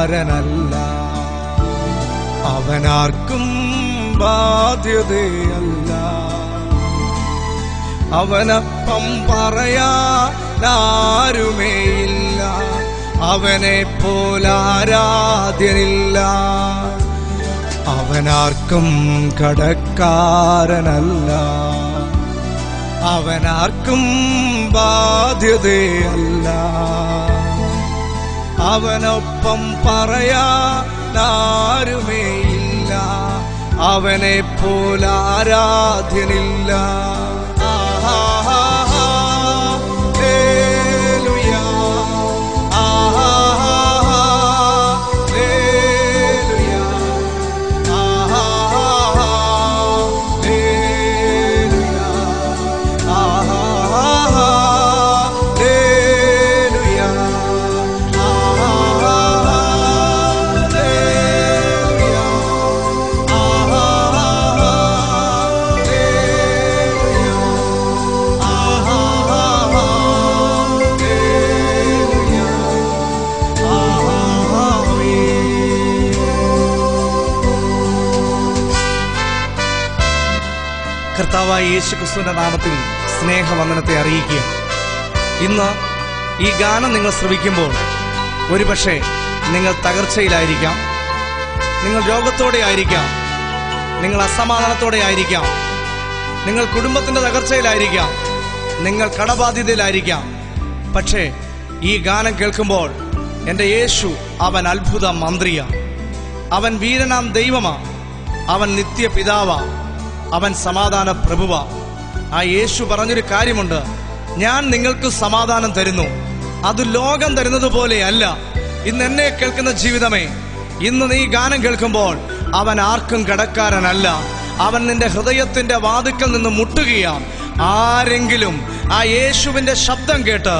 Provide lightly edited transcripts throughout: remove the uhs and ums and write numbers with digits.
കടക്കാരനല്ല, അവനാർക്കും ബാധ്യതയല്ല. അവനപ്പം പറയാനാരുമേയില്ല, അവനെ പോലാരാധ്യനില്ല. അവനാർക്കും കടക്കാരനല്ല, അവനാർക്കും ബാധ്യതയല്ല. അവനൊപ്പം പറയാനാരുമേയില്ല, അവനെ പോലാരാധ്യനില്ല. കർത്താവായ യേശുക്രിസ്തുവിന്റെ നാമത്തിൽ സ്നേഹവന്ദനത്തെ അറിയിക്കുക. ഇന്ന് ഈ ഗാനം നിങ്ങൾ ശ്രവിക്കുമ്പോൾ ഒരുപക്ഷെ നിങ്ങൾ തകർച്ചയിലായിരിക്കാം, നിങ്ങൾ രോഗത്തോടെ ആയിരിക്കാം, നിങ്ങൾ അസമാധാനത്തോടെ ആയിരിക്കാം, നിങ്ങൾ കുടുംബത്തിന്റെ തകർച്ചയിലായിരിക്കാം, നിങ്ങൾ കടബാധ്യതയിലായിരിക്കാം. പക്ഷേ ഈ ഗാനം കേൾക്കുമ്പോൾ എൻ്റെ യേശു അവൻ അത്ഭുത മന്ത്രിയാ, അവൻ വീരനാം ദൈവമാ, അവൻ നിത്യപിതാവാ, അവൻ സമാധാന പ്രഭുവാ. ആ യേശു പറഞ്ഞൊരു കാര്യമുണ്ട്, ഞാൻ നിങ്ങൾക്ക് സമാധാനം തരുന്നു, അത് ലോകം തരുന്നത് പോലെയല്ല. ഇന്ന് എന്നെ കേൾക്കുന്ന ജീവിതമേ, ഇന്ന് നീ ഗാനം കേൾക്കുമ്പോൾ അവൻ ആർക്കും കടക്കാരനല്ല, അവൻ നിന്റെ ഹൃദയത്തിന്റെ വാതിക്കൽ നിന്ന് മുട്ടുകയാണ്. ആരെങ്കിലും ആ യേശുവിന്റെ ശബ്ദം കേട്ട്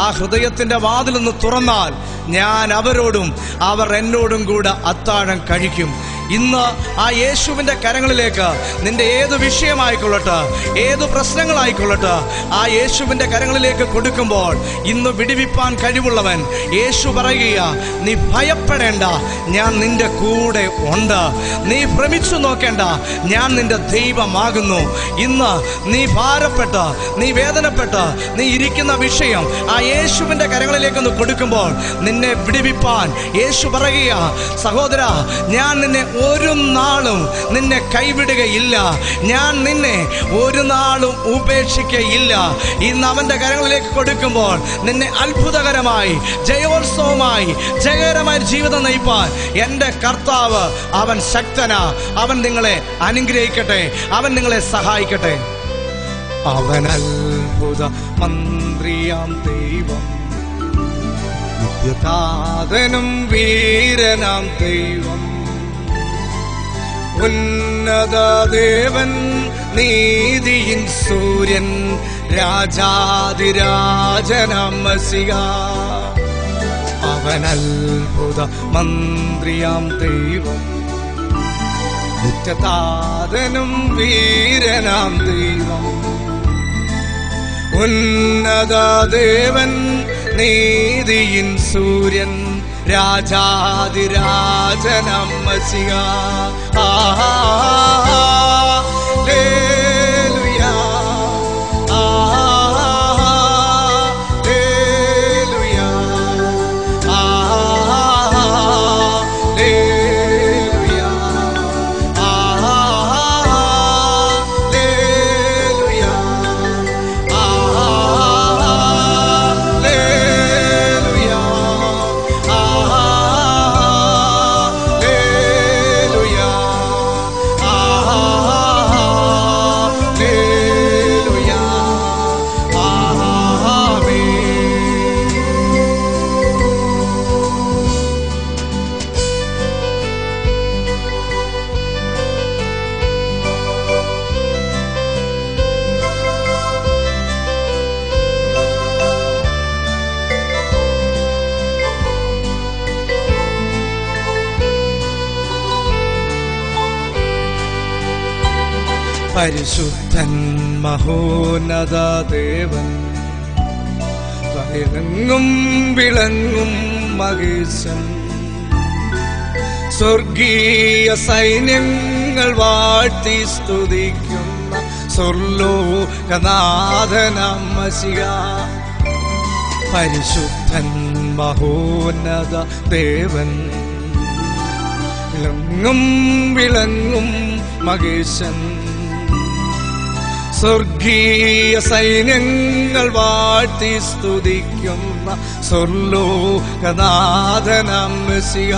ആ ഹൃദയത്തിന്റെ വാതിലൊന്ന് തുറന്നാൽ ഞാൻ അവരോടും അവർ എന്നോടും കൂടെ അത്താഴം കഴിക്കും. ഇന്ന് ആ യേശുവിന്റെ കരങ്ങളിലേക്ക് നിന്റെ ഏത് വിഷയമായിക്കൊള്ളട്ടെ, ഏത് പ്രശ്നങ്ങളായിക്കൊള്ളട്ടെ, ആ യേശുവിന്റെ കരങ്ങളിലേക്ക് കൊടുക്കുമ്പോൾ ഇന്ന് വിടുവിപ്പാൻ കഴിവുള്ളവൻ യേശു പറയുക, നീ ഭയപ്പെടേണ്ട, ഞാൻ നിന്റെ കൂടെ ഉണ്ട്. നീ ഭ്രമിച്ചു നോക്കേണ്ട, ഞാൻ നിന്റെ ദൈവമാകുന്നു. ഇന്ന് നീ ഭാരപ്പെട്ട്, നീ വേദനപ്പെട്ട് നീ ഇരിക്കുന്ന വിഷയം ആ യേശുവിന്റെ കരങ്ങളിലേക്കൊന്ന് കൊടുക്കുമ്പോൾ നിന്നെ വിടുവിപ്പാൻ യേശു പറയുക, സഹോദര, ഞാൻ നിന്നെ ഒരു നാളും നിന്നെ കൈവിടുകയില്ല, ഞാൻ നിന്നെ ഒരു നാളും ഉപേക്ഷിക്കയില്ല. ഇന്ന് അവന്റെ കരങ്ങളിലേക്ക് കൊടുക്കുമ്പോൾ നിന്നെ അത്ഭുതകരമായി, ജയോത്സവമായി, ജയകരമായ ജീവിതം നയിപ്പാൻ എൻ്റെ കർത്താവ് അവൻ ശക്തനാ. അവൻ നിങ്ങളെ അനുഗ്രഹിക്കട്ടെ, അവൻ നിങ്ങളെ സഹായിക്കട്ടെ. അവൻ അത്ഭുത മന്ത്രിയാം ദൈവം, നിത്യതാതനും വീരനാം ദൈവം, ഉന്നത ദേവൻ, നീതിയിൻ സൂര്യൻ, രാജാതിരാജനാം മസിഹ. അവൻ അത്ഭുത മന്ത്രിയാം ദൈവം, നിത്യതാതനും വീരനാം ദൈവം, ഉന്നത ദേവൻ, നീതിയിൻ സൂര്യൻ, രാജാതിരാജനാം മസിഹ. ഹല്ലേലൂയാ, ഹല്ലേലൂയാ, ഹല്ലേലൂയാ, ഹല്ലേലൂയാ, പരിശുദ്ധൻ മഹോന്നത ദേവൻ, വയങ്ങും വിളങ്ങും മഹേശൻ, സ്വർഗീയ സൈന്യങ്ങൾ വാഴ്ത്തി സ്തുതിക്കുന്ന സ്വർലോകനാഥനാം മശിഹ. പരിശുദ്ധൻ മഹോന്നത ദേവൻ, വിളങ്ങും വിളങ്ങും മഹേശൻ. സ്വർഗീയ സൈന്യങ്ങൾ വാഴ്ത്തി സ്തുതിക്കുന്ന സ്വർലോകനാഥനാം മശിഹ.